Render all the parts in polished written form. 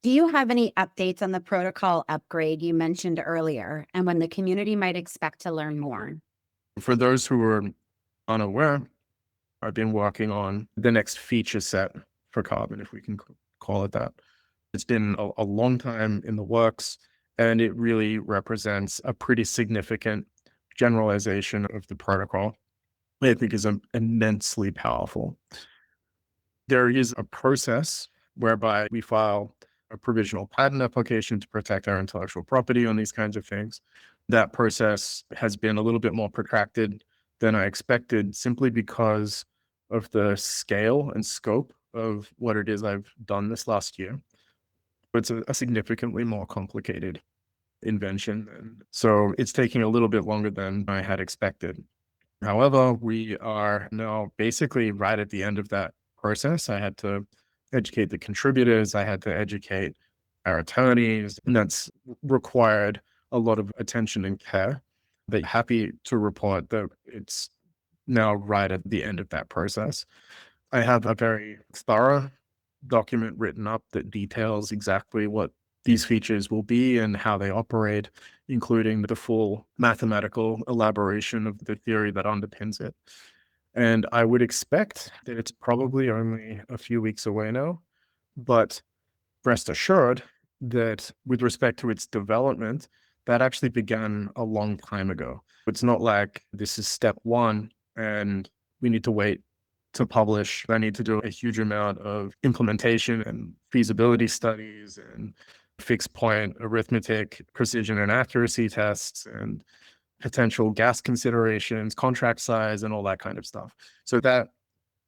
Do you have any updates on the protocol upgrade you mentioned earlier and when the community might expect to learn more? For those who are unaware, I've been working on the next feature set for Carbon, if we can call it that. It's been a long time in the works, and it really represents a pretty significant generalization of the protocol. I think is immensely powerful. There is a process whereby we file a provisional patent application to protect our intellectual property on these kinds of things. That process has been a little bit more protracted than I expected simply because of the scale and scope of what it is I've done this last year. It's a significantly more complicated invention. And so it's taking a little bit longer than I had expected. However, we are now basically right at the end of that process. I had to educate the contributors, I had to educate our attorneys, and that's required a lot of attention and care. But happy to report that it's now right at the end of that process. I have a very thorough document written up that details exactly what these features will be and how they operate, including the full mathematical elaboration of the theory that underpins it. And I would expect that it's probably only a few weeks away now, but rest assured that with respect to its development, that actually began a long time ago. It's not like this is step one and we need to wait to publish. I need to do a huge amount of implementation and feasibility studies and fixed point arithmetic, precision and accuracy tests, and potential gas considerations, contract size, and all that kind of stuff. So that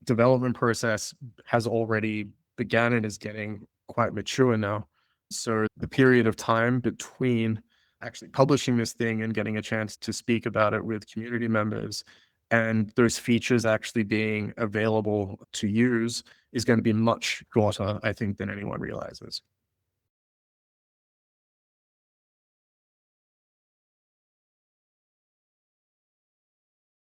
development process has already begun and is getting quite mature now. So the period of time between actually publishing this thing and getting a chance to speak about it with community members and those features actually being available to use is going to be much shorter, I think, than anyone realizes.